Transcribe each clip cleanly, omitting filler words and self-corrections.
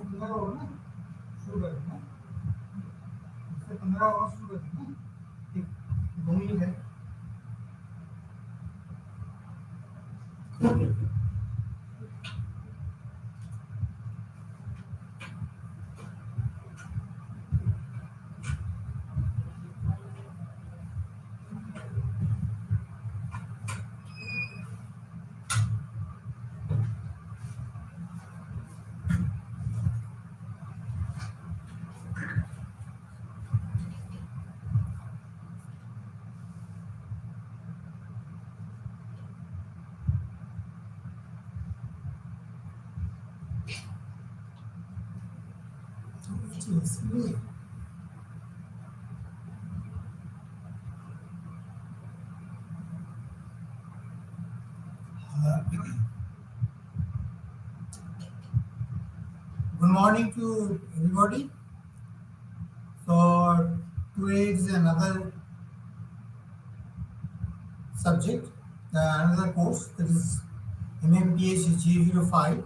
15 होगा ना शुरू करेंगे ना इससे 15 होगा शुरू करेंगे ना ठीक 2 मिनट है इसलिए good morning to everybody. So today is another subject, another course that is MMPH G05.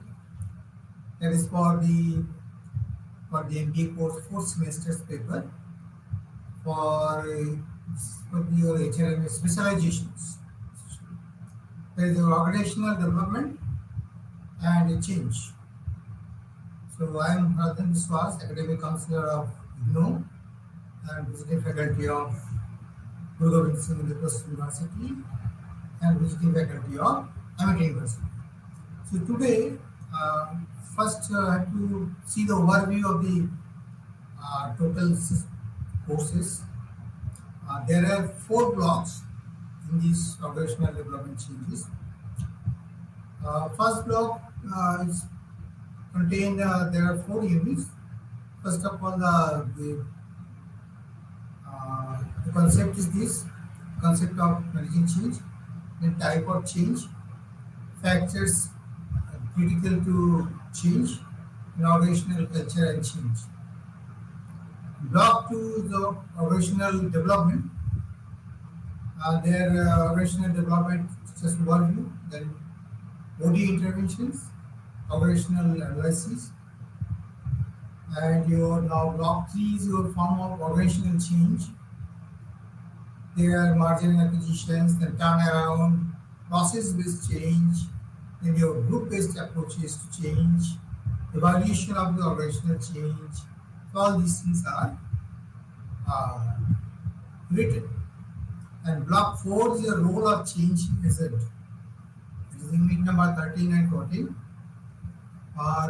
That is for the MBA course 4th semester's paper for your HRM specializations. There is organizational development and change. So I am Biswas, academic counselor of IGNO and visiting faculty of Guru Gobind Singh University and visiting faculty of Ahmedabad University. So today, first I have to see the overview of the total courses. There are 4 blocks in these organizational development changes. First block is contained, there are 4 units. First of all, the concept is this concept of managing change, then type of change, factors critical to change, and organizational culture and change. Block 2 is the organizational development. Their organizational development is just overview, then body interventions, organizational analysis, and your now block 3 is your form of organizational change. There are merger and acquisitions, then turnaround, process-based change, then your group-based approaches to change, evaluation of the organizational change. So all these things are written. And block 4 is the role of change agent. It is unit number 13 and 14.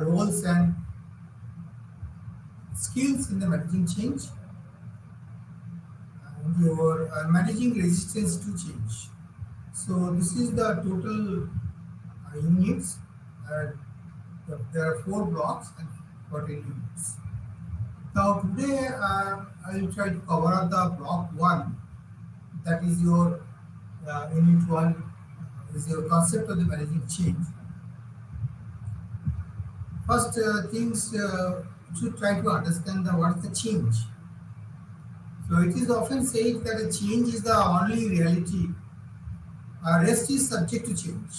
Roles and skills in the managing change. And your managing resistance to change. So this is the total units. There are 4 blocks and 14 units. Now today I will try to cover up the block 1. That is your unit 1 is your concept of the managing change. First things you should try to understand what is the change. So it is often said that a change is the only reality. Rest is subject to change.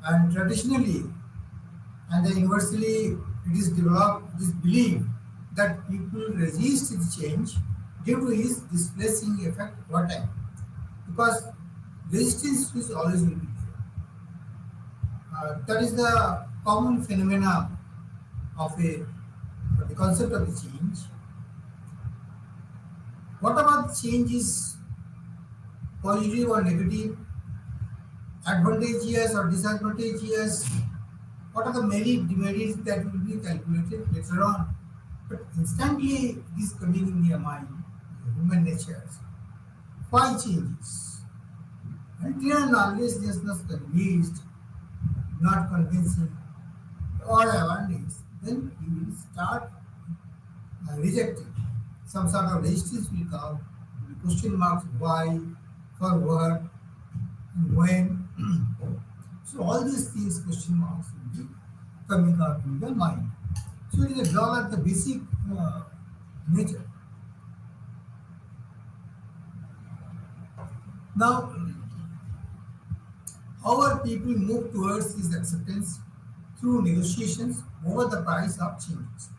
And traditionally and then universally it is believed that people resist its change due to its displacing effect over time. Because resistance is always will be there. That is the common phenomena of the concept of the change. What about change is positive or negative, advantageous or disadvantageous? What are the many demerits that will be calculated later on? But instantly it is coming in your mind, human nature. Why changes? Until and unless there is not convinced, not convincing, or awareness, then you will start rejecting. Some sort of resistance will come, question marks why, for what, and when. So all these things, question marks will be coming up in the mind. So it is a draw at the basic nature. Now, how are people move towards this acceptance? through negotiations over the price of changes.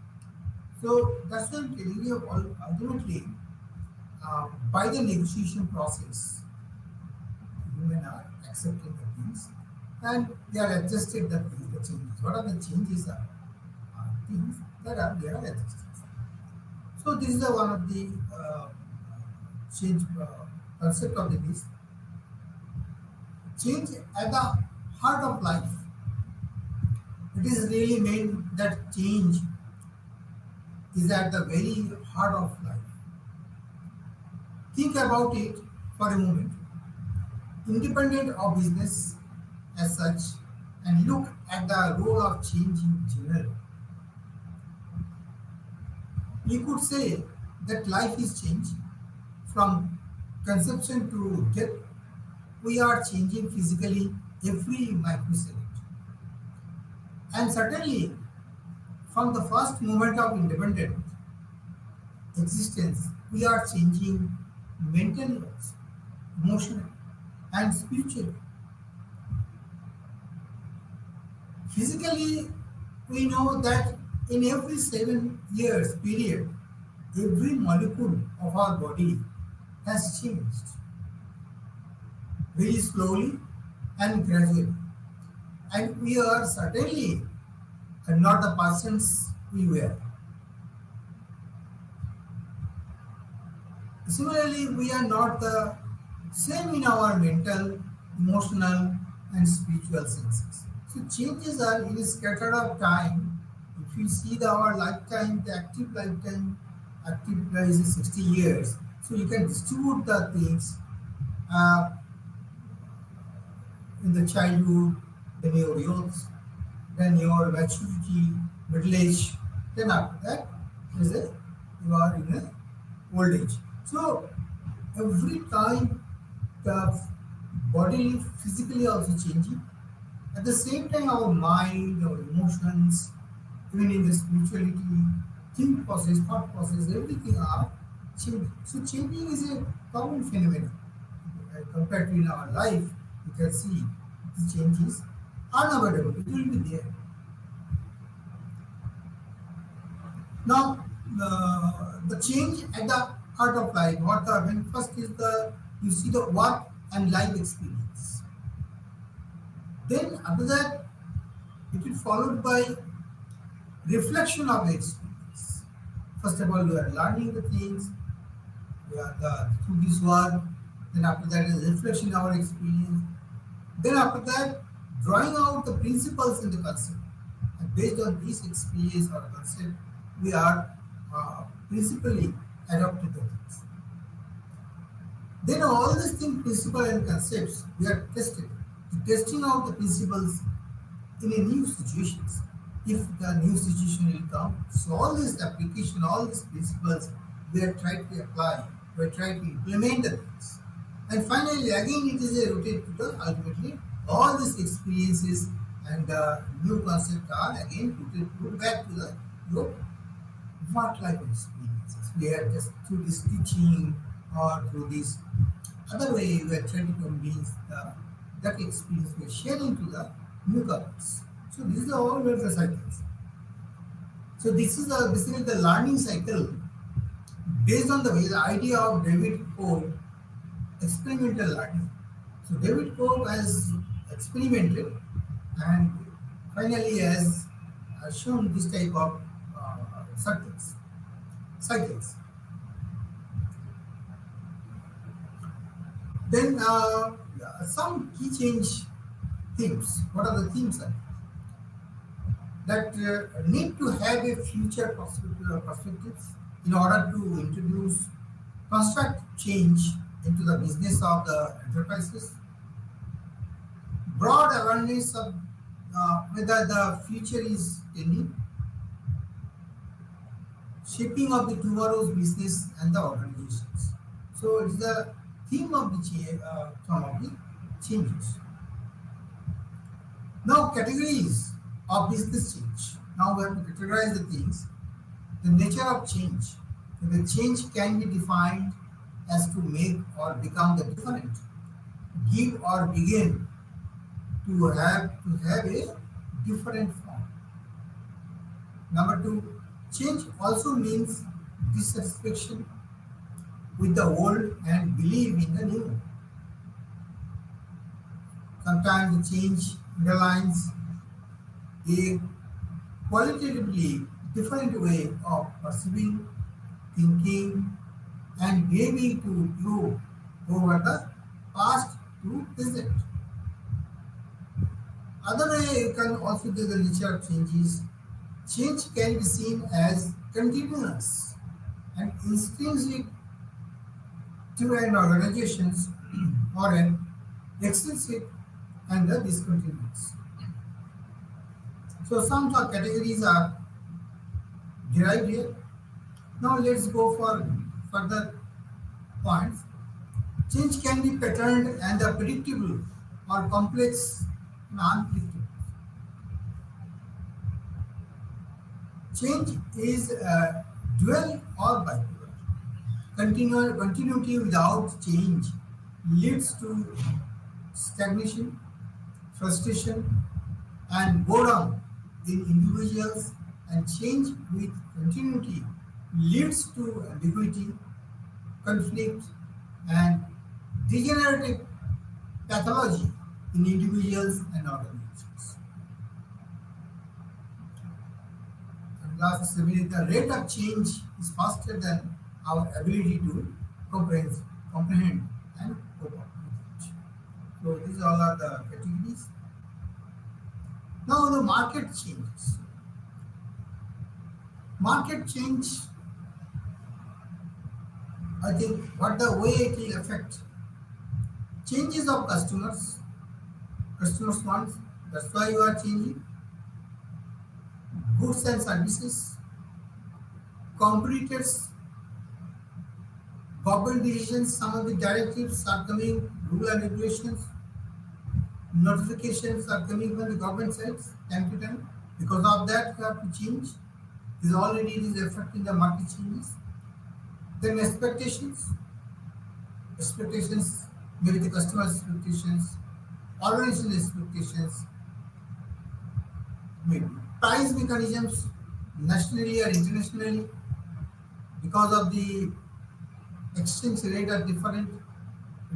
So that's why I'm telling you ultimately by the negotiation process, women are accepting the things and they are adjusted the changes. What are the changes are things that are they are adjusted. So this is one of the change concept of this change at the heart of life. It is really meant that change is at the very heart of life. Think about it for a moment. Independent of business as such, and look at the role of change in general. You could say that life is change from conception to death. We are changing physically every microsecond. And certainly, from the first moment of independent existence, we are changing mentally, emotionally, and spiritually. Physically, we know that in every 7 years period, every molecule of our body has changed very slowly and gradually. And we are certainly not the persons we were. Similarly, we are not the same in our mental, emotional, and spiritual senses. So changes are in a scatter of time. If you see our lifetime, the active life is 60 years. So you can distribute the things uh, in the childhood, then your youth, then your maturity, middle age, then after that is a you are in a old age. So every time the body physically also changing. At the same time, our mind, our emotions, even in the spirituality, think process, thought process, everything are changing. So changing is a common phenomenon. Compared to in our life, you can see the changes unavoidable. It will be there. Now, the change at the heart of life. What the when first is the you see the work and life experience. Then after that, it is followed by reflection of the experience. First of all, you are learning the things. You are through this work. Then after that is reflection of our experience. Then after that, drawing out the principles in the concept. And based on this experience or concept, we are principally adopted the things. Then all these things, principles and concepts, we are tested. The testing out the principles in a new situations. If the new situation will come, so all this application, all these principles, we are trying to apply, we are trying to implement the things. And finally, again, it is a rotate to the ultimately all these experiences and the new concept are again put back to the your work life experiences. We are just through this teaching or through this other way we are trying to convince that experience we are sharing to the newcomers. So this is all the cycles. So this is basically the learning cycle based on the idea of David Cole experimental learning. So David Cole has experimented and finally has shown this type of circles, cycles. Then some key change themes. What are the themes that need to have a future perspectives in order to introduce construct change into the business of the enterprises, broad awareness of whether the future is tending, shaping of the tomorrow's business and the organizations. So it's the theme of some of the changes. Now categories of business change. Now we have to categorize the things. The nature of change. So the change can be defined as to make or become the different, give or begin to have a different form. Number two, change also means dissatisfaction with the old and belief in the new. Sometimes the change underlines a qualitatively different way of perceiving, thinking, and behaving to improve over the past to present. Other way you can also do the nature of changes. Change can be seen as continuous and intrinsic to an organization's or an extrinsic and the discontinuous. So some of categories are derived here. Now let's go for further points. Change can be patterned and the predictable or complex and unpredictable. Change is dual or bipolar. Continuity without change leads to stagnation, frustration, and boredom in individuals, and change with continuity leads to ambiguity, conflict, and degenerative pathology in individuals and organizations. And last, the rate of change is faster than our ability to comprehend and cope up with it. So these all are the categories. Now the market changes. Market change, I think what the way it will affect changes of customers wants, that's why you are changing, goods and services, competitors, government decisions, some of the directives are coming, rule and regulations, notifications are coming from the government sides time to time. Because of that, you have to change. This already is affecting the market changes. Then expectations, maybe the customer expectations, organization expectations, maybe price mechanisms, nationally or internationally, because of the exchange rate are different,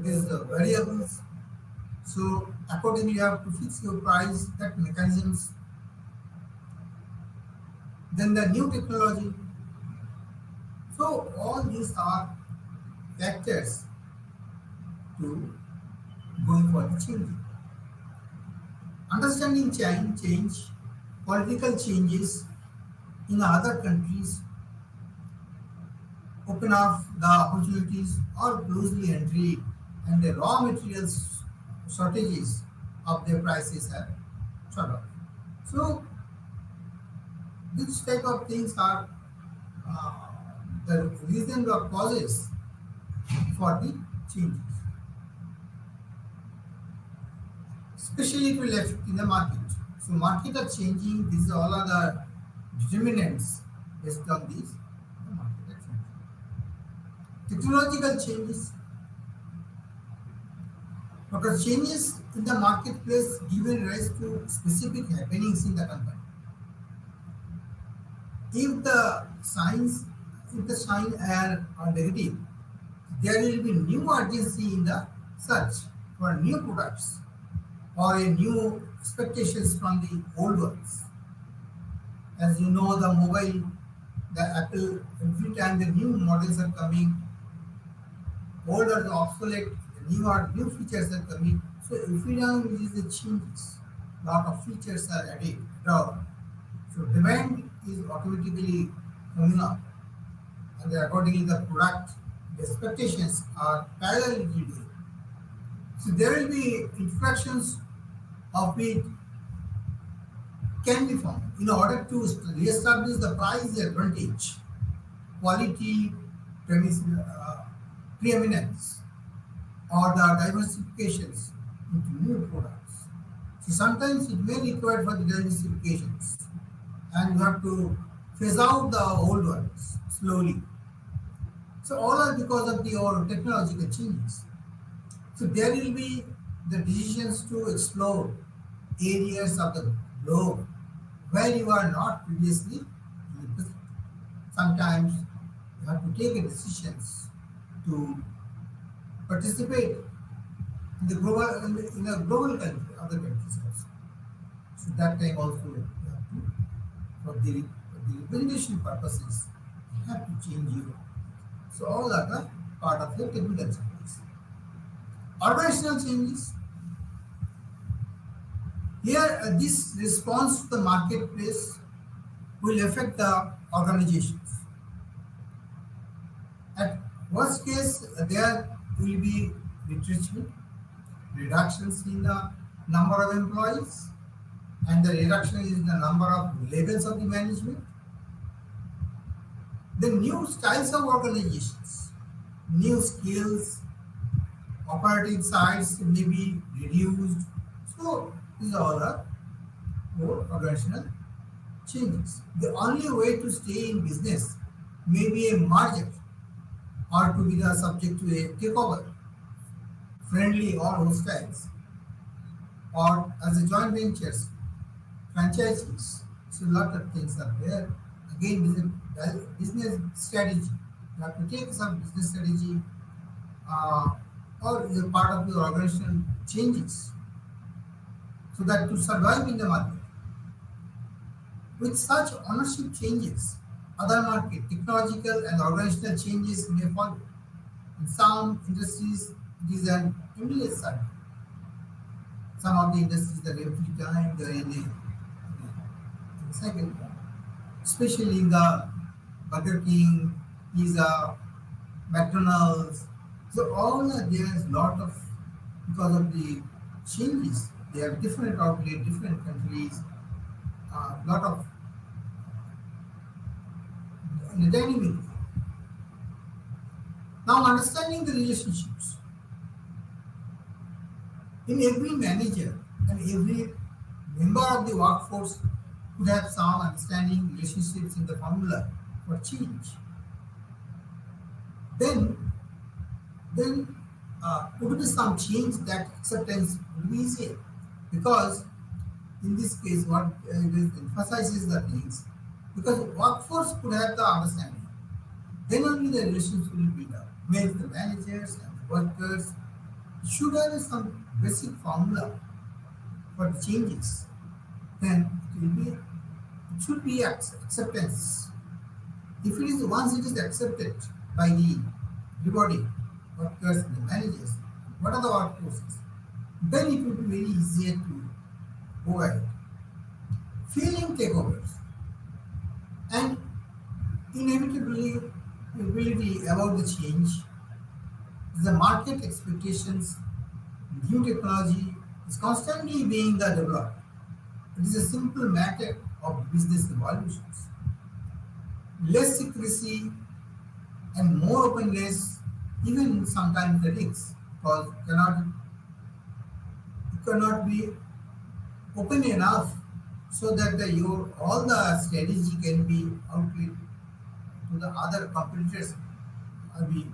it is the variables. So accordingly, you have to fix your price, that mechanisms. Then the new technology. So all these are factors to going for the change. Understanding change, political changes in other countries open up the opportunities or closely entry, and the raw materials shortages of their prices are shut off. So this type of things are the reason or causes for the changes. Especially it will affect in the market. So market are changing, these all are the determinants based on these. The market are changing. Technological changes. Because changes in the marketplace given rise to specific happenings in the company. If the signs are negative, there will be new urgency in the search for new products or a new expectations from the old ones. As you know, the mobile, the Apple, every time the new models are coming, old are obsolete, new features are coming. So every time there is a changes, lot of features are added. So demand is automatically coming up, and accordingly the product expectations are parallelly doing. So there will be instructions of it can be found in order to re-establish the price advantage, quality, preeminence, or the diversifications into new products. So sometimes it may require for the diversifications, and you have to phase out the old ones slowly. So all are because of the old technological changes. So there will be the decisions to explore areas of the globe where you are not previously Sometimes you have to take decisions to participate in the global in a global country, other countries also. So that time also you have to, for the representation purposes, you have to change your. So all are the part of the technical changes. Organizational changes. Here, this response to the marketplace will affect the organizations. At worst case, there will be retrenchment, reductions in the number of employees, and the reduction in the number of levels of the management. The new styles of organizations, new skills, operating sites may be reduced. So these are all more organizational changes. The only way to stay in business may be a merger or to be the subject to a takeover, friendly or hostiles, or as a joint ventures, franchises. So a lot of things are there. Again, this is a business strategy. You have to take some business strategy or is a part of your organizational changes so that to survive in the market. With such ownership changes, other market, technological and organizational changes may follow. In some industries, it is an endless cycle. Some of the industries are every time they are in a cycle, especially in the Burger King, Pizza, McDonald's. So all there is lot of because of the changes. They have different outlet, different countries, lot of dynamic. Now understanding the relationships in every manager and every member of the workforce could have some understanding relationships in the formula for change. Then would be some change that acceptance would be easier because in this case what it emphasizes the things because workforce could have the understanding. Then only the relations will be built up. Maybe the managers and the workers should have some basic formula for the changes. Then it should be acceptance. If it is once it is accepted by the everybody, workers and the managers, what are the workforces? Then it will be very easier to go ahead. Feeling takeovers and inevitably ability about the change, the market expectations, new technology is constantly being developed. It is a simple matter of business evolutions. Less secrecy and more openness, even sometimes the risks, because you cannot be open enough so that your all the strategy can be outlet to the other competitors will be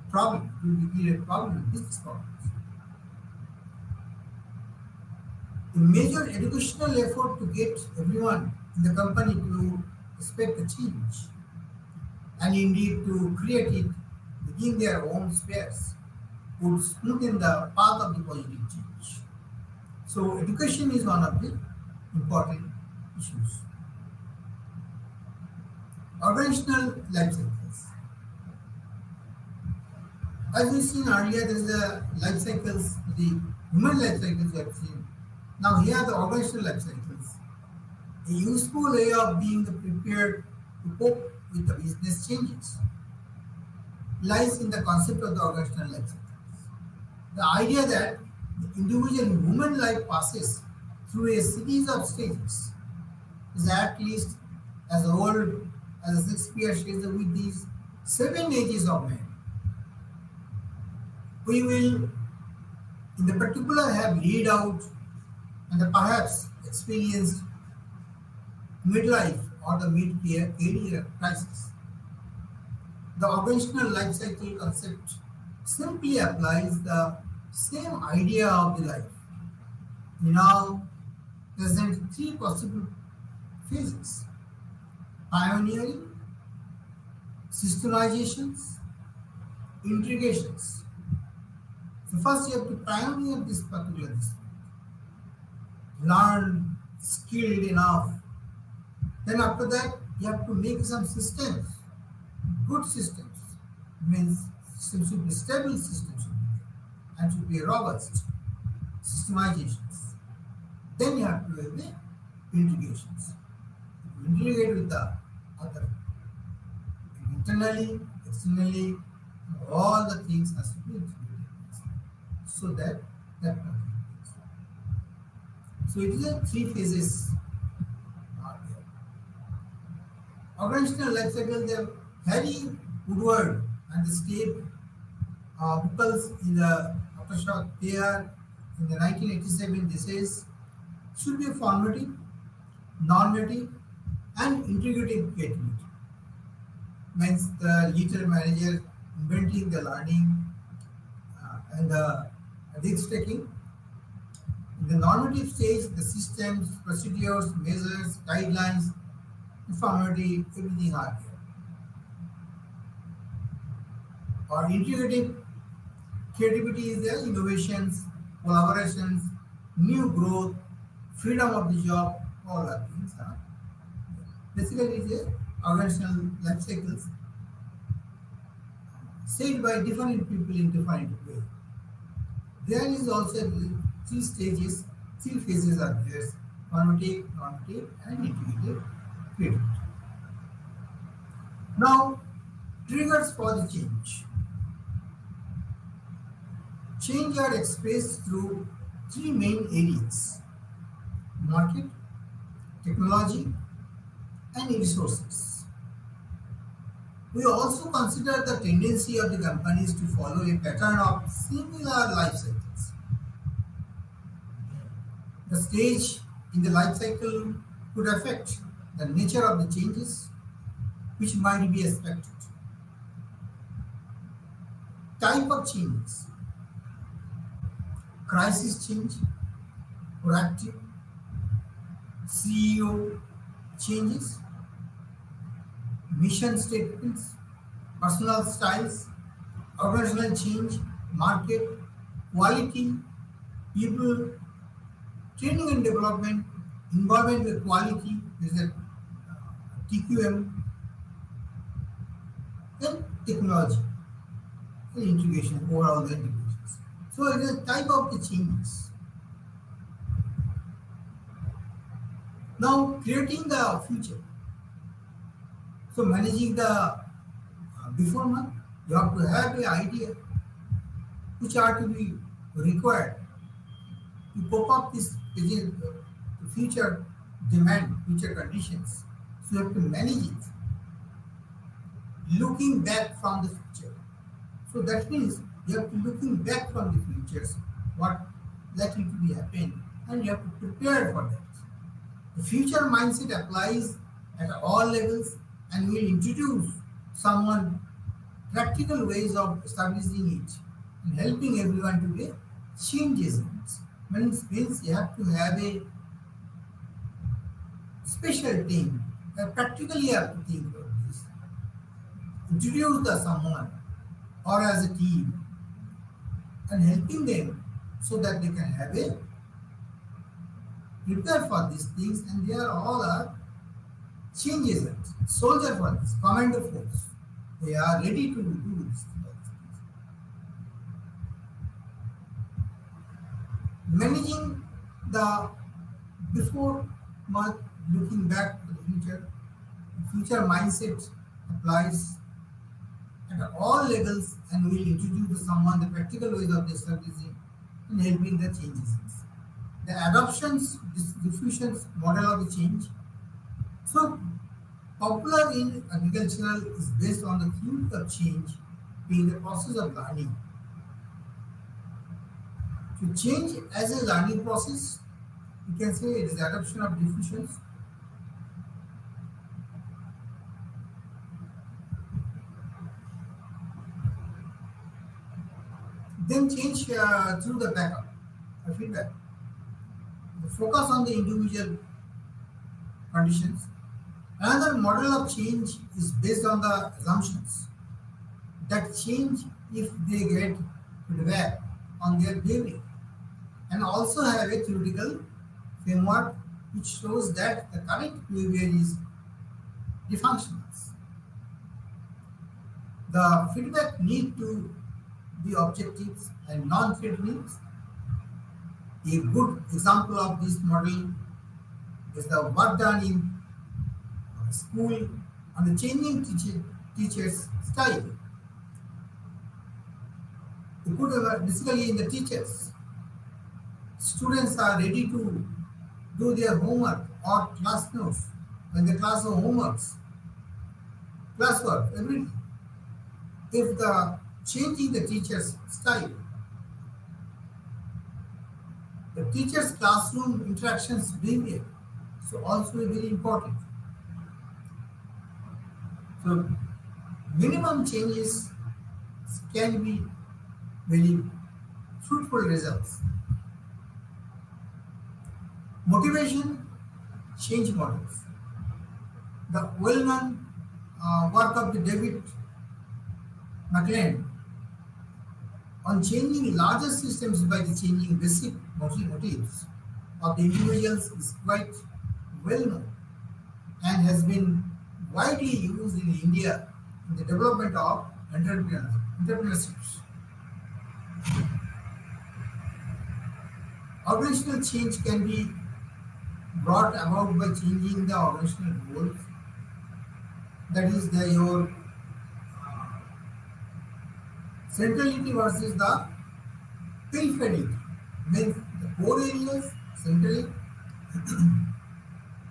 problem, will be create problem, business problems. A major educational effort to get everyone in the company to respect the change and indeed to create it within their own spheres would smoothen the path of the positive change. So education is one of the important issues. Organizational life cycles. As we've seen earlier, there is the life cycles, the human life cycles we have seen. Now here are the organizational life cycles. A useful way of being prepared to cope with the business changes lies in the concept of the organizational life cycles. The idea that the individual human life passes through a series of stages is at least as old as Shakespeare says with these 7 ages of man. We will in the particular have laid out and perhaps experienced midlife or the mid-career crisis. The organizational life cycle concept simply applies the same idea of the life. We now present 3 possible phases: pioneering, systemizations, integrations. So first you have to pioneer this particular discipline, learn, skilled enough. Then after that, you have to make some systems, good systems. Means systems should be stable systems should be there and should be robust systemizations. Then you have to have the integrations. You integrate with the other internally, externally, all the things has to be integrated so that that completes. So it is a three phases are there. Organizational life cycle, they are Harry Woodward and the state peoples in the aftershock there in the 1987 they says should be formative, normative and integrative creativity. Means the leader manager inventing the learning and the risk taking. In the normative stage, the systems, procedures, measures, guidelines, informative, everything are there. Or integrative creativity is there, innovations, collaborations, new growth, freedom of the job, all are things are. Basically, it is a organizational life cycles said by different people in different way. There is also three stages, three phases are there: formative, normative, and integrative creativity. Now, triggers for the change. Change are expressed through three main areas: market, technology, and resources. We also consider the tendency of the companies to follow a pattern of similar life cycles. The stage in the life cycle could affect the nature of the changes which might be expected. Type of changes: crisis change, proactive, CEO changes, mission statements, personal styles, organizational change, market, quality, people, training and development, involvement with quality, is a TQM, then technology, and integration, overall the integrations. So it is a type of the changes. Now creating the future. So managing the before month, you have to have an idea which are to be required to cope up this future demand, future conditions. So you have to manage it, looking back from the future. So that means you have to looking back from the futures, what likely to be happening, and you have to prepare for that. The future mindset applies at all levels and will introduce someone practical ways of establishing it and helping everyone to make changes in it. Means you have to have a special team that practically you have to think of this. Introduce the someone or as a team and helping them so that they can have a prepare for these things and they are all are change agents, soldier for this, commander force. They are ready to do this. Managing the before month, looking back to the future mindset applies at all levels and will introduce to someone the practical ways of establishing and helping the changes. The adoptions, diffusions model of the change. So, popular in agricultural is based on the theory of change being the process of learning. To change as a learning process, you can say it is the adoption of diffusions. Then change through the backup, feedback. The focus on the individual conditions Another model of change is based on the assumptions that change if they get feedback on their behavior, and also have a theoretical framework which shows that the current behavior is dysfunctional. The feedback need to be objective and non-threatening. A good example of this model is the work done in school on the changing teachers' style. You put basically in the teachers. Students are ready to do their homework or class notes when the class of homeworks, classwork, everything. If the changing the teacher's style, the teacher's classroom interactions behavior, so also very important. So minimum changes can be very fruitful results. Motivation change models. The well-known work of the David McLean on changing larger systems by the changing basic motives of the individuals is quite well known and has been widely used in India in the development of entrepreneurships. Organizational change can be brought about by changing the organizational goals. That is your centrality versus the periphery. Means the core areas centrally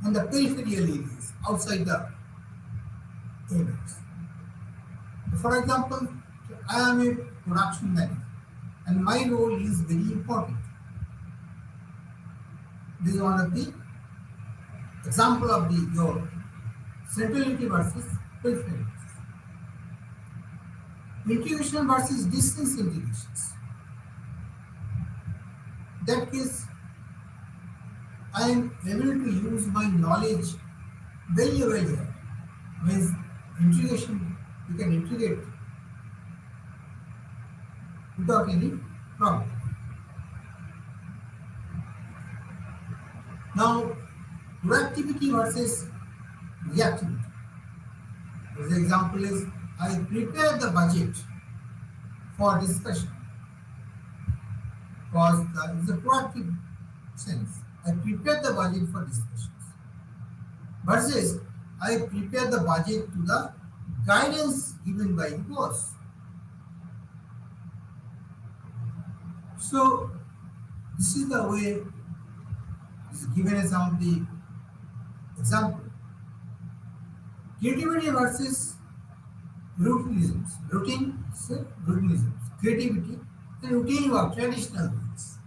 and the peripheral areas outside the areas. For example, I am a production manager and my role is very important. This is one of the example of your centrality versus periphery. Integration versus distance integrations. That case, I am able to use my knowledge very well here. Means integration, you can integrate without any problem. Now, proactivity versus reactivity. The example is I prepare the budget for discussion because it's a proactive sense. I prepare the budget for discussions versus I prepare the budget to the guidance given by the boss. So this is the way is given as some of the example. Creativity versus routinisms. Routinisms. Creativity and routine work, traditional things.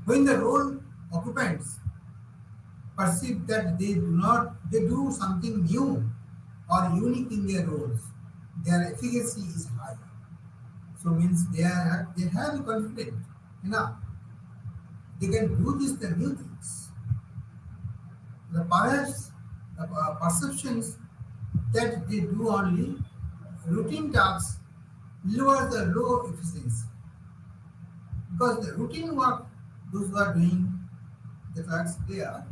When the role occupants perceive that they do something new or unique in their roles, their efficacy is high. So means they have confidence enough. They can do the new things. The perhaps perceptions that they do only routine tasks lower the low efficiency. Because the routine work, those who are doing the tasks, they are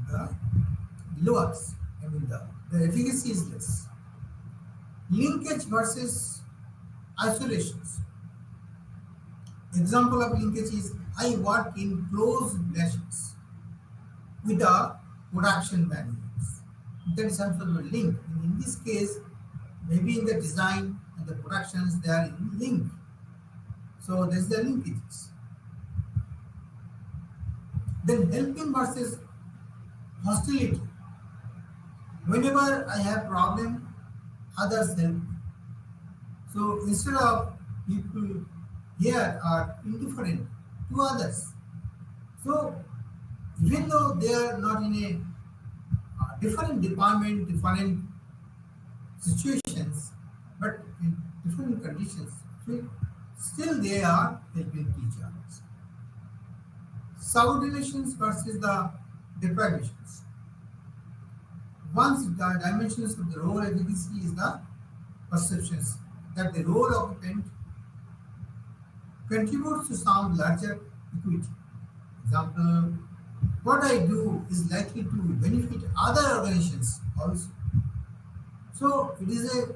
the lowers. I mean the efficacy is less. Linkage versus isolations. Example of linkage is I work in close relations with the production managers. That is some sort of a link. In this case, maybe in the design and the productions they are in link. So there is the linkages. Then helping versus hostility. Whenever I have problem, others help me. So instead of people here are indifferent to others. So even though they are not in a different department, different situations, but in different conditions, still they are helping each other. Subordinations versus the deprivations. One dimensions of the role efficacy is the perceptions that the role occupant contributes to some larger equity. Example, what I do is likely to benefit other organizations also. So it is a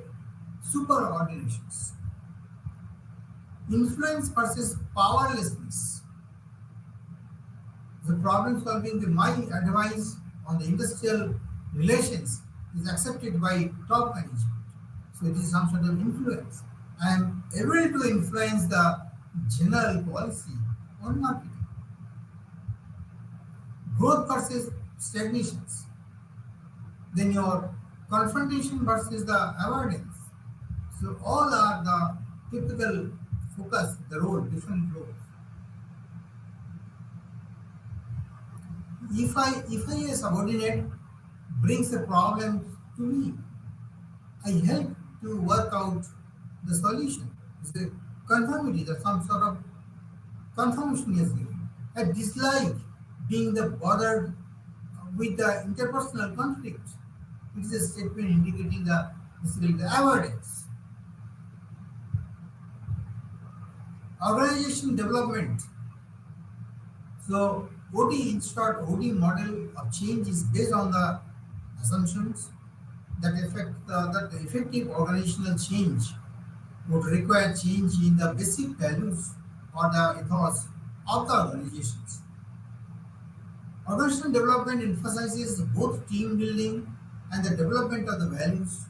superordinations. Influence versus powerlessness. The problem solving the my advice on the industrial relations is accepted by top management. So it is some sort of influence. I am able to influence the general policy on marketing. Growth versus stagnations. Then your confrontation versus the avoidance. So all are the typical focus, the role, different roles. If I a subordinate brings a problem to me, I help to work out the solution. It's a conformity, that some sort of conformation is given. I dislike being the bothered with the interpersonal conflict. It is a statement indicating the basically the avoidance. Organization development. So OD in short, OD model of change is based on the assumptions that the effective organizational change would require change in the basic values or the ethos of the organizations. Organizational development emphasizes both team building and the development of the values,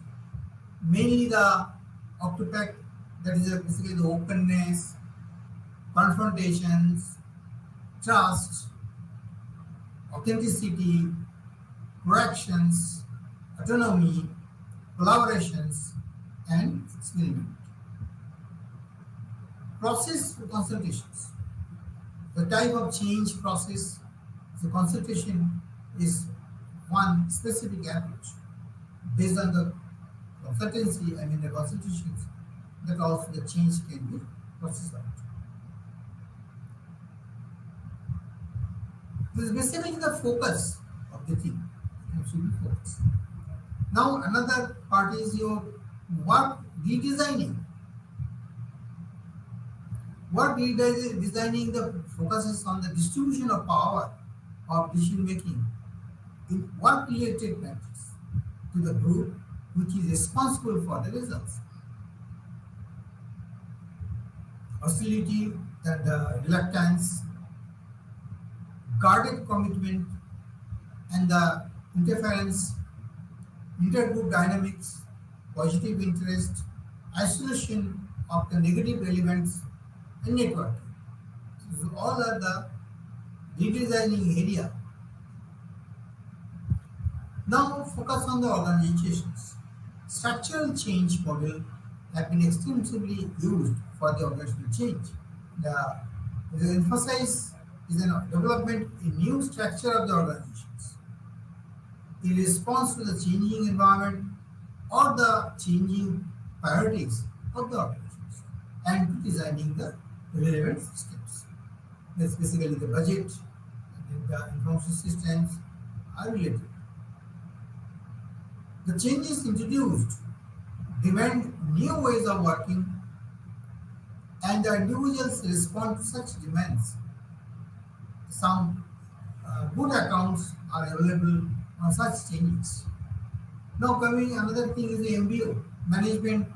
mainly the octopact, that is basically the openness, confrontations, trust, authenticity, corrections, autonomy, collaborations, and experiment. Process consultations. The type of change process, the consultation is one specific approach based on the consultancy, the consultations, that also the change can be processed out. This is basically the focus of the thing. It should be focused. Now another part is your work redesigning. Work redesigning the focuses on the distribution of power of decision making in work related matters to the group which is responsible for the results. Hostility and reluctance, guarded commitment, and the interference, intergroup dynamics, positive interest, isolation of the negative elements, and networking. So all are the redesigning area. Now focus on the organizations. Structural change model have been extensively used for the organizational change. The emphasis is an development in new structure of the organizations in response to the changing environment or the changing priorities of the organizations and designing the relevant systems. That's basically the budget and the information systems are related. The changes introduced demand new ways of working and the individuals respond to such demands. Some good accounts are available on such changes. Now coming another thing is the MBO, management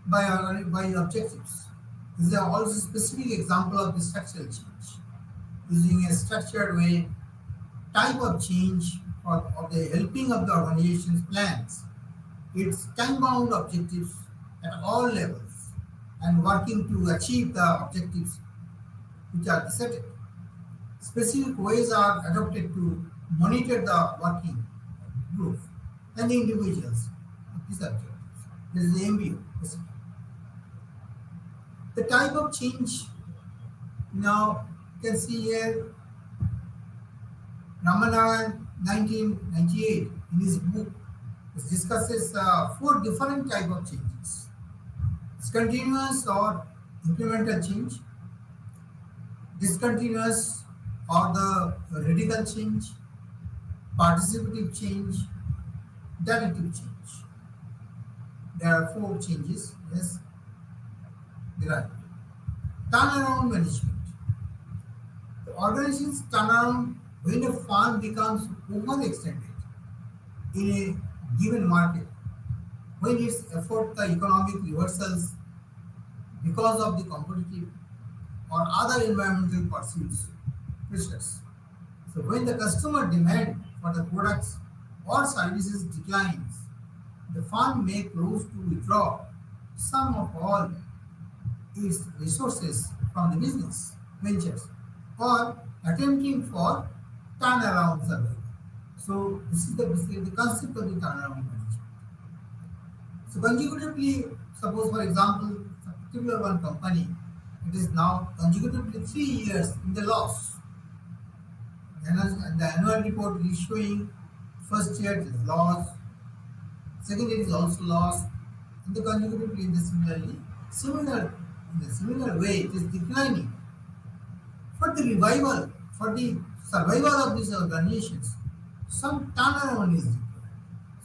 by objectives. This is also a specific example of the structural change. Using a structured way, type of change of the helping of the organization's plans, its time-bound objectives at all levels, and working to achieve the objectives which are set. Specific ways are adopted to monitor the working group and the individuals of these objectives. This is the MBO. The type of change, now you can see here, Ramanaran 1998 in his book discusses 4 different type of changes. It's continuous or incremental change, discontinuous or the radical change, participative change, directive change. There are four changes. Yes, there are. Turnaround management. The organization's turnaround when a firm becomes overextended in a given market, when its effort the economic reversals because of the competitive or other environmental pursuits pressures. So when the customer demand for the products or services declines, the firm may close to withdraw some of all its resources from the business ventures or attempting for turnaround survival. So this is basically the concept of the turnaround management. So consecutively, suppose for example, a particular one company, it is now consecutively 3 years in the loss. And the annual report is showing first year it is loss, second year is also loss, and the consecutively in the similar way it is declining. For the revival, for the survival of these organizations, some turnaround is required.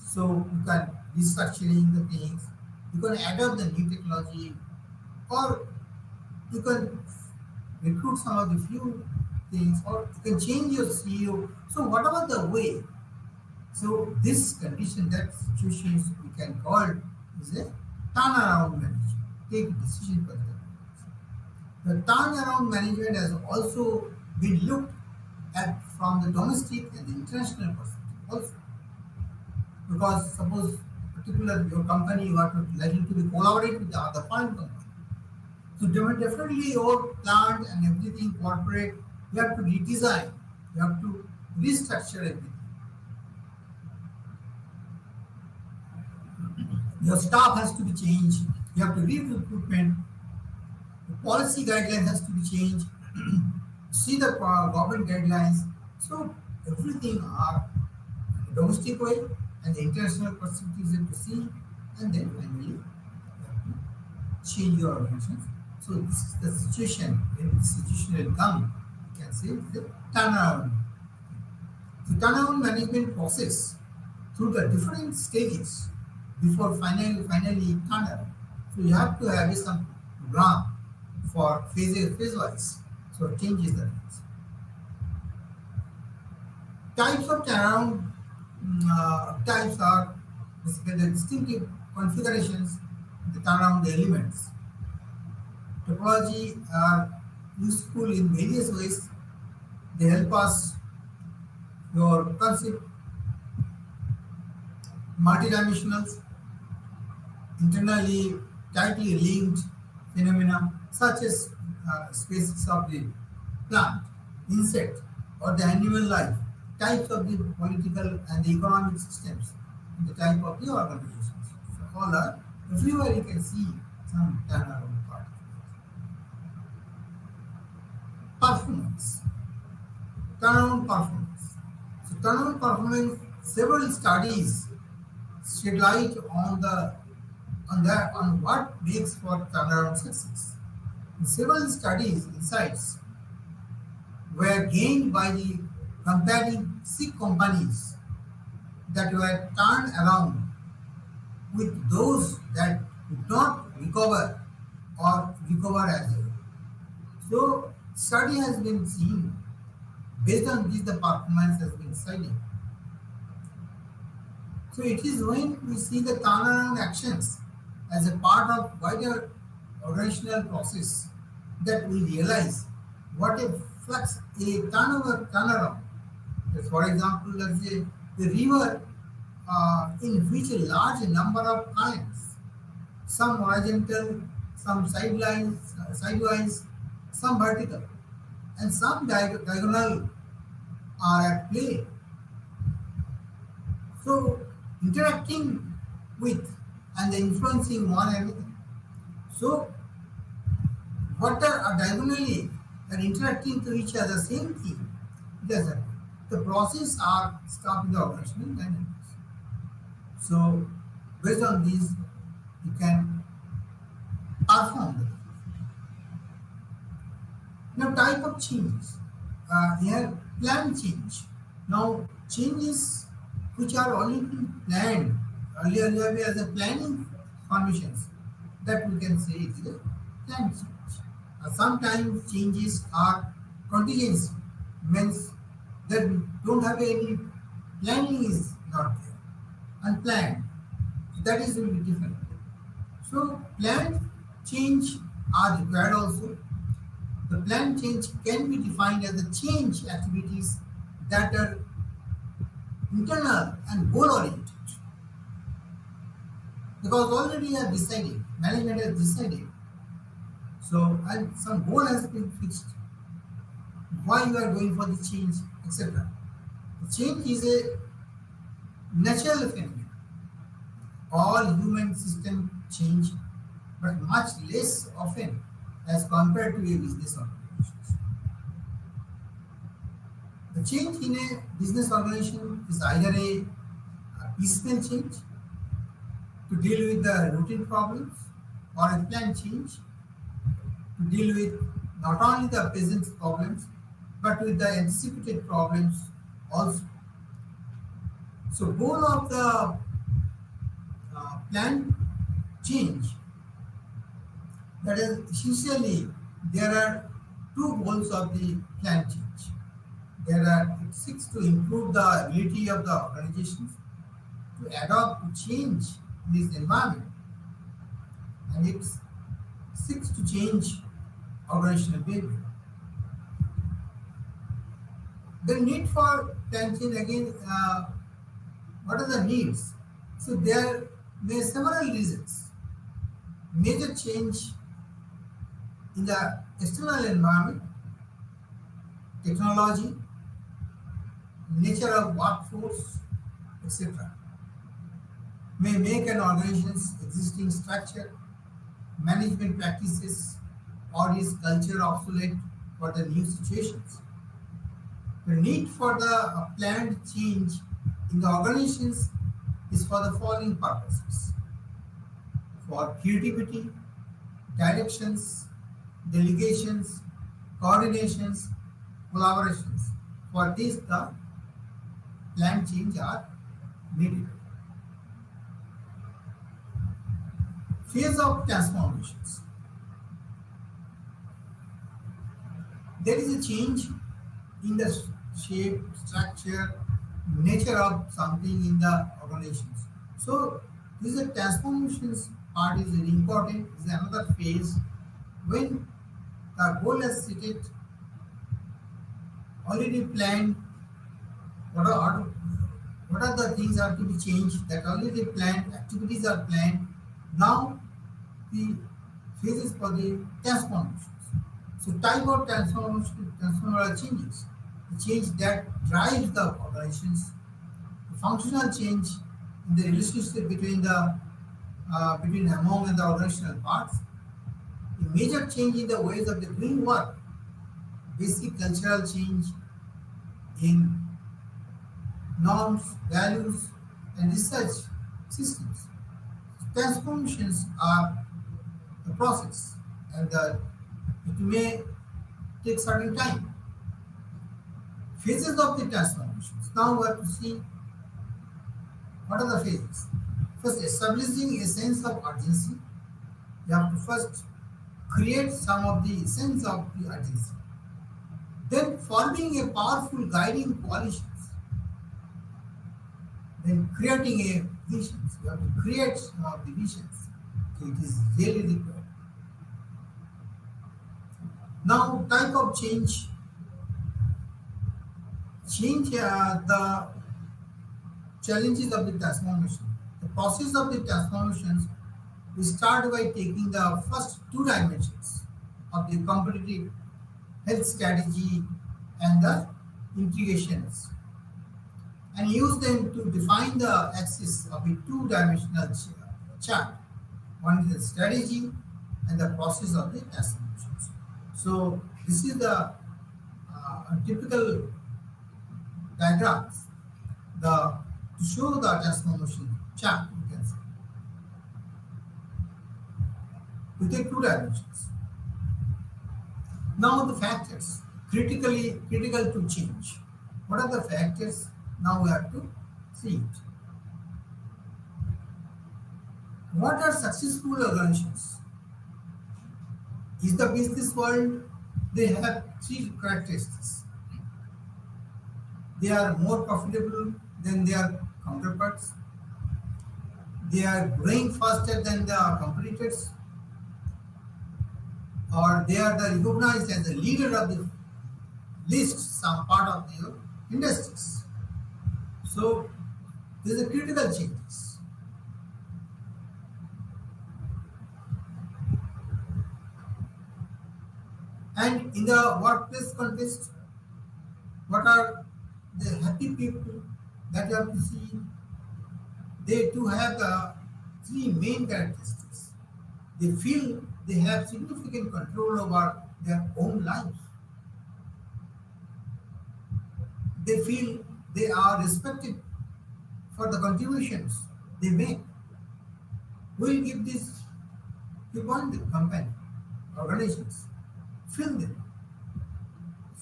So you can restructuring the things, you can adopt the new technology, or you can recruit some of the few things, or you can change your CEO. So whatever the way, so this condition, that situations we can call it is a turnaround management. Take decision for that. The turnaround management has also been looked at from the domestic and the international perspective also. Because suppose particular your company you are likely to be collaborate with the other foreign company. So definitely your plant and everything corporate, you have to redesign, you have to restructure everything. Your staff has to be changed, you have to recruitment, the policy guidelines has to be changed, see the government guidelines. So everything are in the domestic way and the international perspectives to see, and then finally you have to change your organization. So this is the situation. When the situation will come, you can say the turnaround. The turnaround management process through the different stages before finally turnaround. So you have to have some program for phase wise. So changes the things. Types of turnaround types are basically the distinctive configurations, the turnaround elements. Topology are useful in various ways. They help us your concept multidimensionals, internally tightly linked phenomena such as species of the plant, insect, or the animal life, types of the political and the economic systems, and the type of the organizations. So all are everywhere you can see some turnaround part. Performance. Turnaround performance. So turnaround performance, several studies shed light on what makes for turnaround success. Several studies insights were gained by the comparing sick companies that were turned around with those that did not recover or recover as well. So study has been seen based on this the performance has been studied. So it is when we see the turnaround actions as a part of wider organizational process that we realize what a flux a turnaround. For example, let's say the river in which a large number of currents, some horizontal, some sidewise, some vertical, and some diagonal are at play. So interacting with and influencing one another. So what are diagonally and interacting to each other, same thing. Does happen. The process are stuck in the organizational dynamics. So based on these, you can perform them. Now type of changes. Here plan change. Now changes which are already planned earlier as a planning formations, that we can say is a planned change. Sometimes changes are contingency, means that we don't have any planning is not there, unplanned. That is will be different. So planned change are required also. The planned change can be defined as the change activities that are internal and goal oriented, because already you have decided, management has decided. So and some goal has been fixed. Why you are going for the change, etc. The change is a natural phenomenon. All human system change, but much less often as compared to a business organization. The change in a business organization is either a piecemeal change to deal with the routine problems, or a planned change to deal with not only the present problems but with the anticipated problems also. So goal of the planned change, that is essentially there are two goals of the planned change. It seeks to improve the ability of the organizations to adapt to change in this environment, and it seeks to change organizational behavior. The need for planned change again, what are the needs? So there may several reasons. Major change in the external environment, technology, nature of workforce, etc., may make an organization's existing structure, management practices, or its culture obsolete for the new situations. The need for the planned change in the organizations is for the following purposes: for creativity, directions, delegations, coordinations, collaborations. For this, the planned change are needed. Phase of transformations. There is a change in the shape, structure, nature of something in the organizations. So this is a transformations part is very important. Is another phase when the goal is stated, already planned. What are the things are to be changed? That already planned activities are planned. Now the phases for the transformations. So type of transformer changes. The change that drives the organizations, the functional change in the relationship between the between among and the organizational parts, the major change in the ways of the doing work, basic cultural change in norms, values, and research systems. Transformations are the process, and it may take certain time. Phases of the transformations. Now we have to see what are the phases. First, establishing a sense of urgency. You have to first create some of the sense of the urgency. Then forming a powerful guiding coalitions. Then creating a visions. You have to create some of the visions. So it is really required. Now, type of change. Change the challenges of the transformation. The process of the transformations, we start by taking the first two dimensions of the competitive health strategy and the integrations, and use them to define the axis of a two-dimensional chart. One is the strategy and the process of the transformations. So this is the typical diagrams to show the transformation chart, you can say, with the two dimensions. Now the factors critical to change. What are the factors? Now we have to see it. What are successful organizations? Is the business world, they have three characteristics. They are more profitable than their counterparts. They are growing faster than the competitors, or they are the recognized as the leader of the list, some part of the industries. So there's a critical changes. And in the workplace context, what are the happy people that you have to see? They too have the three main characteristics. They feel they have significant control over their own lives. They feel they are respected for the contributions they make. We will give this to one the company, organizations. Feel them.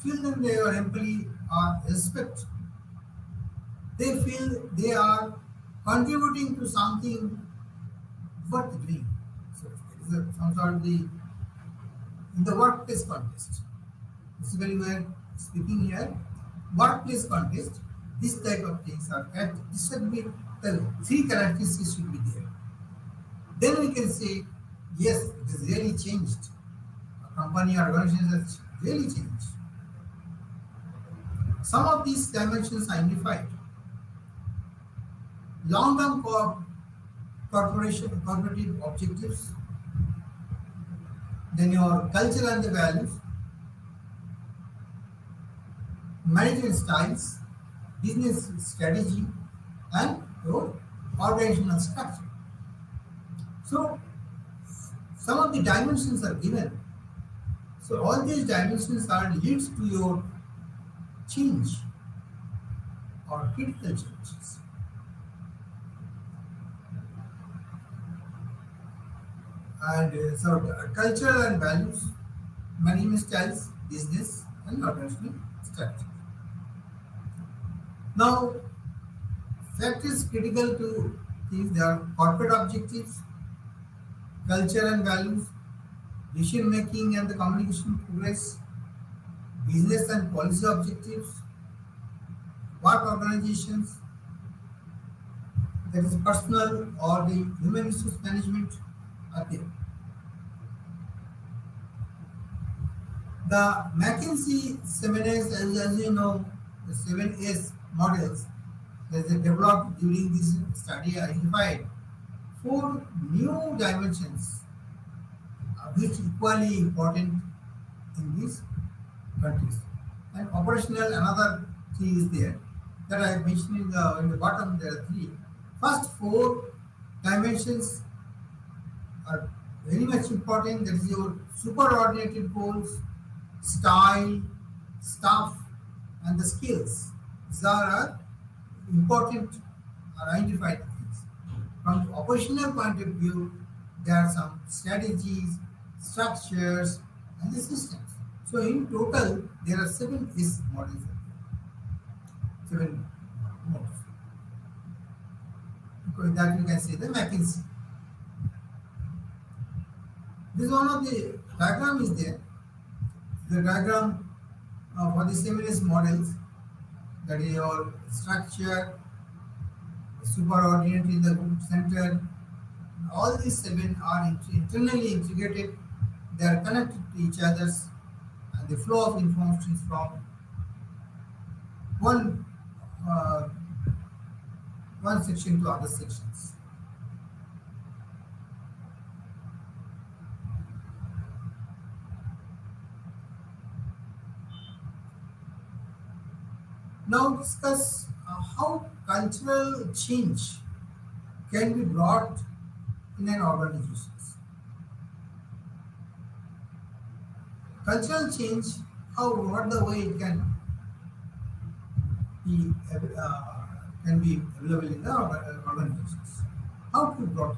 Feel them their employee are respect. They feel they are contributing to something worth doing. So it is some sort of the in the workplace context. Basically, we are speaking here workplace context. This type of things are at this should be the three characteristics should be there. Then we can say yes, it has really changed. A company or organization has really changed. Some of these dimensions are unified. Long-term corporative objectives, then your culture and the values, management styles, business strategy, and your organizational structure. So, some of the dimensions are given. So, all these dimensions are leads to your change or critical changes. And so, cultural and values, management styles, business, and organizational structure. Now, factors critical to these there are corporate objectives, culture and values, decision making and the communication progress, business and policy objectives, work organizations, that is personal or the human resource management are there. The McKinsey 7S, as you know, the 7S models that they developed during this study identified four new dimensions which equally important in these countries. And operational, another three is there that I have mentioned in the bottom. There are three. First four dimensions are very much important. That is your superordinated goals, style, staff, and the skills. These are important or identified things. From the operational point of view, there are some strategies, structures, and the systems. So in total, there are 7 S models. 7 modes. Because that you can see the McKinsey. This one of the diagram is there. The diagram for the 7S models, that is your structure, superordinate in the center. All these 7 are internally integrated. They are connected to each other, and the flow of information is from one one section to other sections. Now discuss how cultural change can be brought in an organization. Cultural change, what the way it can be available in the organizations. How to brought it?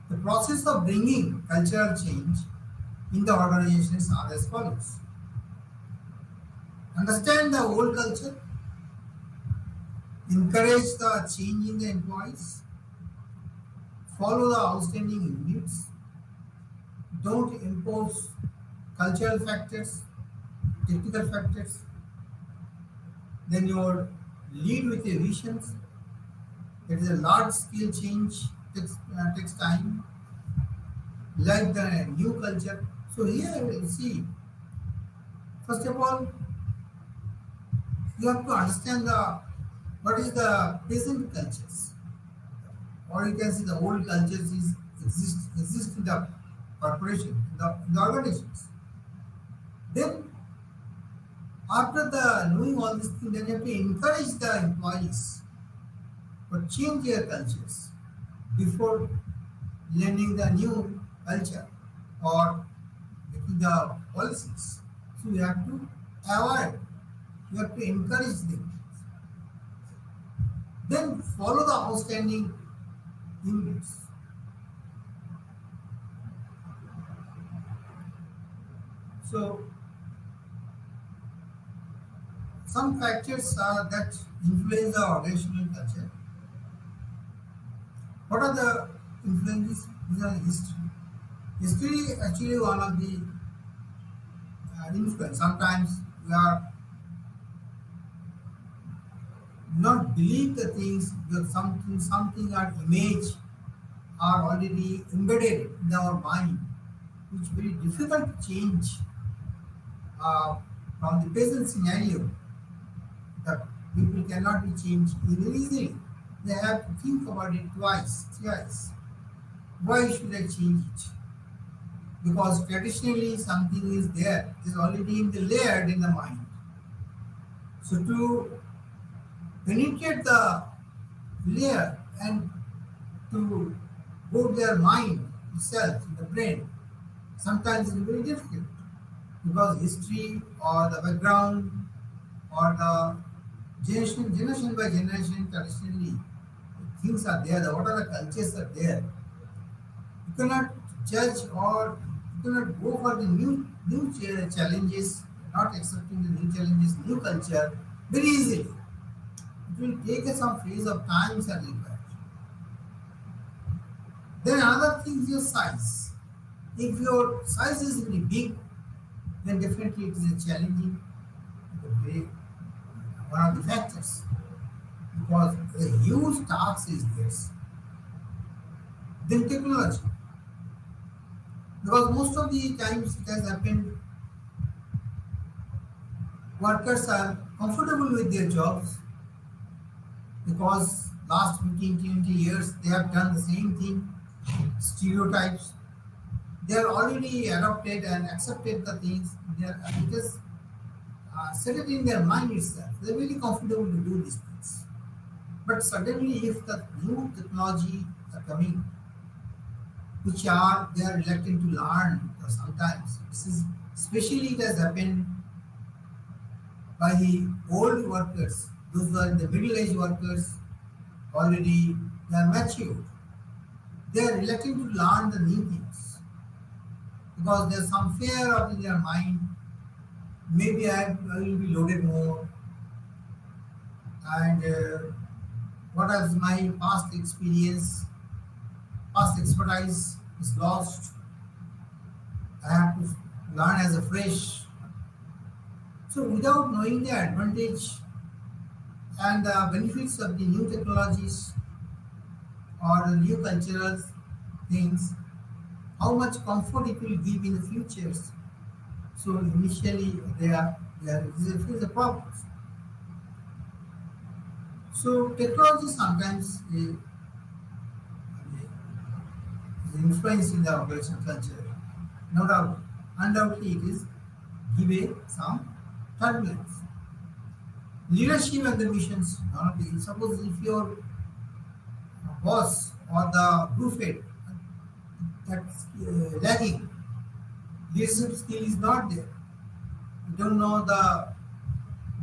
The process of bringing cultural change in the organizations are as follows. Understand the old culture, encourage the change in the employees, follow the outstanding units, don't impose cultural factors, technical factors, then your lead with a visions. It is a large scale change, takes time, like the new culture. So here we see, first of all, you have to understand the what is the present cultures, or you can see the old cultures is exist in the corporation, in the organizations. Then after the knowing all these things, then you have to encourage the employees to change their cultures before learning the new culture or making the policies. So you have to avoid, you have to encourage them. Then follow the outstanding units. So some factors that influence the organizational culture. What are the influences? These are history. History actually one of the influence. Sometimes we are not believe the things that something or image are already embedded in our mind, which is very difficult to change uh, from the present scenario. That people cannot be changed easily. They have to think about it twice, thrice. Why should I change it? Because traditionally something is there, is already in the layered in the mind. So to penetrate the layer and to go to their mind itself, the brain, sometimes it's very difficult because history or the background or the generation by generation traditionally things are there, what are the cultures are there. You cannot judge or you cannot go for the new challenges, not accepting the new challenges, new culture very easily. It will take some phase of time and required. Then another thing is your size. If your size is very big, then definitely it is a challenging, very one of the factors because a huge task is this. Then technology, because most of the times it has happened, workers are comfortable with their jobs because last 15, 20 years they have done the same thing, stereotypes. They are already adopted and accepted the things. They are just set it in their mind itself. They're very comfortable to do these things. But suddenly, if the new technology are coming, which are they are reluctant to learn, because sometimes this is especially it has happened by the old workers, those who are in the middle-aged workers, already they are mature. They are reluctant to learn the new things because there's some fear of in their mind. Maybe I will be loaded more, and what is my past experience, past expertise is lost. I have to learn as a fresh. So without knowing the advantage and the benefits of the new technologies or the new cultural things, how much comfort it will give in the futures. So initially there is a problem. So technology sometimes is influencing the organizational culture. No doubt. Undoubtedly it is give some turbulence. Leadership and the missions. Suppose if your boss or the group head that's lagging, leadership skill is not there. You don't know the,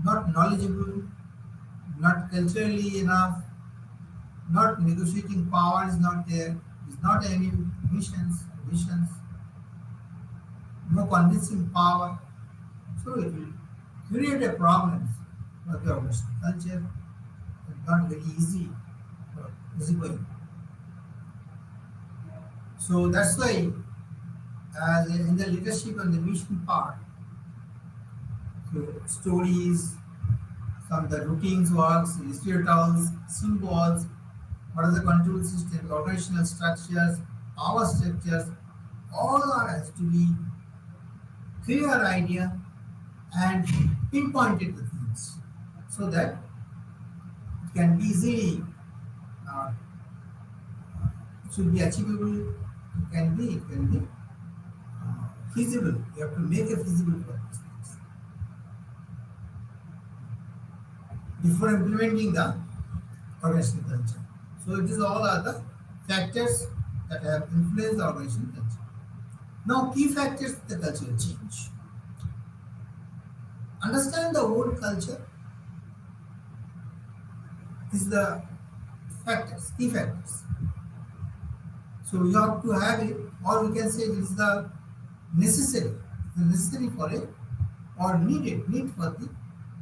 not knowledgeable, not culturally enough, not negotiating power is not there, is not any visions, no convincing power. So it will create a problem for the organizational culture. not very easy, easy going. So that's why, in the leadership and the mission part, so stories, some of the routines works, rituals, symbols, what are the control systems, organizational structures, power structures, all are has to be clear idea and pinpointed the things so that it can be easily uh, it should be achievable, it can be feasible. You have to make it feasible for these things before implementing the organizational culture. So it is all are the factors that have influenced the organizational culture. Now, key factors of the cultural change. Understand the old culture is the factors, key factors. So you have to have it, or we can say it is the necessary for it, or need for the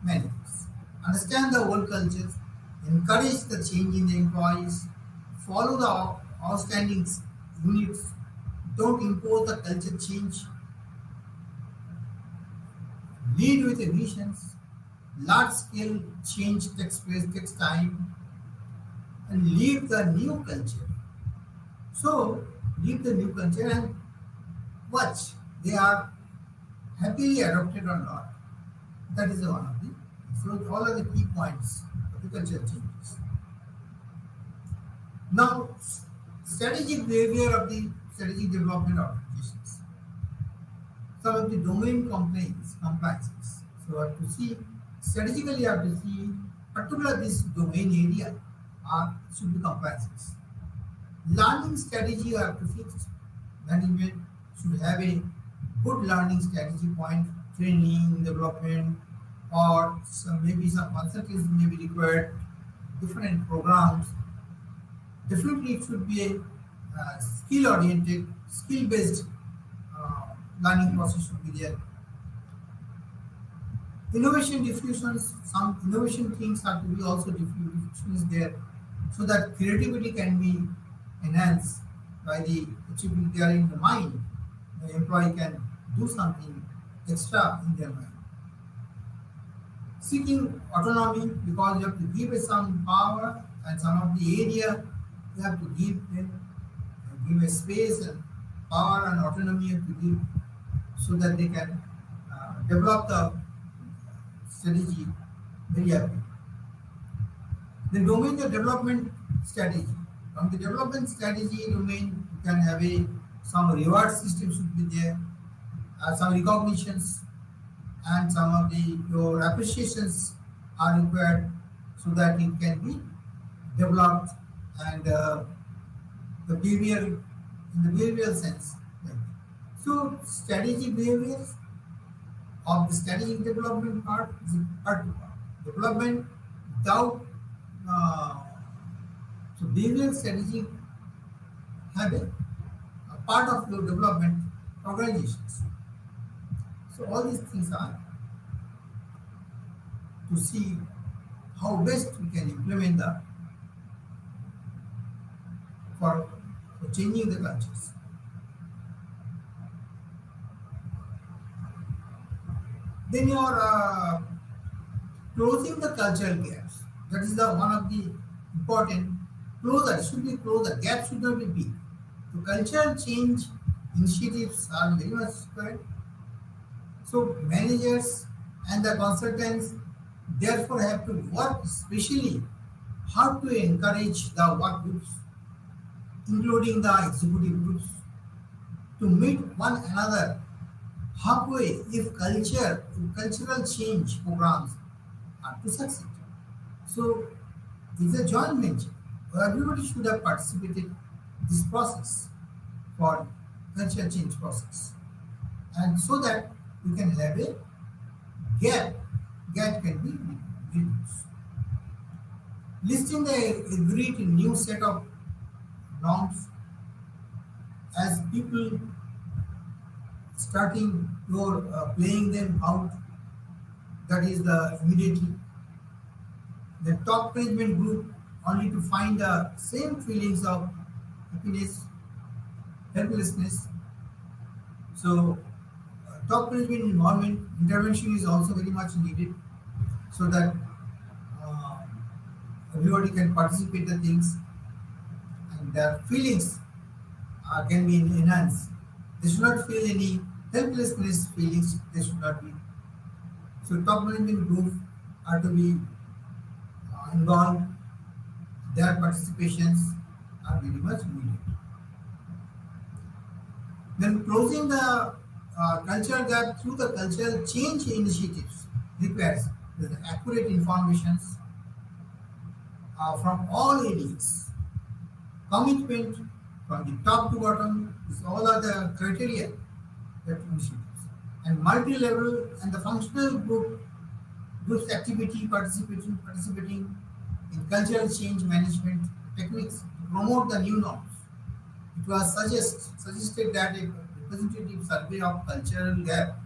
managers. Understand the old cultures, encourage the change in the employees, follow the outstanding units, don't impose the culture change, lead with visions, large scale change takes time, and lead the new culture. So lead the new culture and watch they are happily adopted or not. That is one of the so all are the key points of the culture changes. Now, strategic behavior of the strategic development organizations. Some of the domain compliances. So have to see strategically you have to see particular this domain area are should be compliances. Learning strategy you have to fix. Management should have a good learning strategy point, training, development, or maybe some consultancy may be required, different programs. Definitely, it should be a skill-oriented, skill-based learning process should be there. Innovation diffusions, some innovation things have to be also diffusions there, so that creativity can be enhanced by the achievement there in the mind. The employee can do something extra in their mind. Seeking autonomy because you have to give it some power and some of the area you have to give them, give a space and power and autonomy you have to give so that they can develop the strategy very happily. The domain of development strategy. From the development strategy domain, you can have some reward system should be there, some recognitions, and some of your appreciations are required so that it can be developed and the behavior in the behavioral sense. Right? So strategic behaviors of the strategic development part is part development without so behavioral strategy have a part of your development organizations. So all these things are to see how best we can implement the for changing the cultures. Then you are closing the cultural gaps. That is the one of the important closer. It should be closer. Gap should not be big. So cultural change initiatives are very much required. So managers and the consultants therefore have to work especially how to encourage the work groups, including the executive groups, to meet one another halfway if cultural change programs are to succeed. So it's a joint venture. Everybody should have participated in this process for cultural change process. And so that we can have a gap can be reduced. Listing the agreed new set of norms as people starting your playing them out, that is the immediately The top management group only to find the same feelings of happiness, helplessness. So, top management environment intervention is also very much needed so that uh, everybody can participate the things and their feelings can be enhanced. They should not feel any helplessness feelings. They should not be. So top management groups are to be involved. Their participations are very much needed. Then closing the cultural gap through the cultural change initiatives requires the accurate informations from all areas. Commitment from the top to bottom is all are the criteria that initiatives. And multi-level and the functional groups activity participating in cultural change management techniques to promote the new norms. It was suggested that a representative survey of cultural gap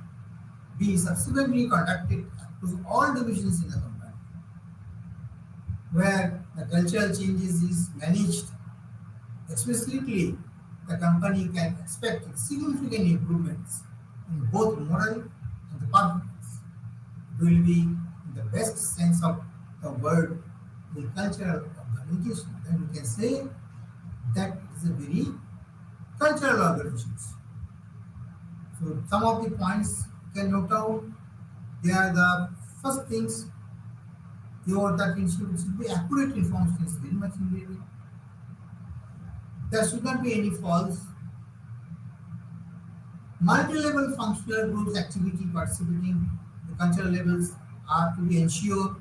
be subsequently conducted across all divisions in the company, where the cultural changes is managed explicitly. The company can expect significant improvements in both moral and the performance. It will be in the best sense of the word a cultural organization. Then we can say that is a very cultural organization. So some of the points you can note down. They are the first things your that should be accurate information is very much needed. There should not be any false. Multi-level functional groups activity participating the cultural levels are to be ensured.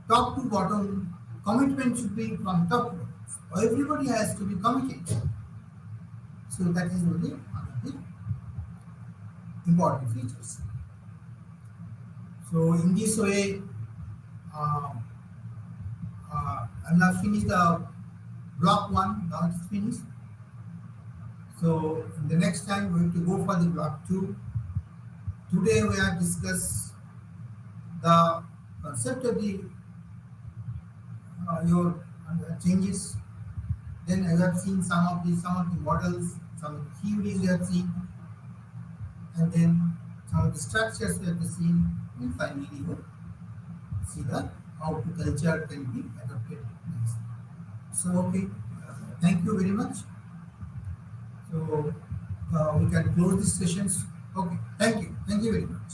Top to bottom commitment should be from top to bottom. So everybody has to be committed. So that is really one of the important features. So in this way, uh, I'm now finished the block one. Now it's finished. So in the next time we have to go for the block two. Today we have discussed the concept of the your changes. Then I have seen some of the models, some of the theories we have seen, and then some of the structures we have seen, and finally we will see the how the culture can be adopted next. So okay, thank you very much. So we can close these sessions. Okay, thank you very much.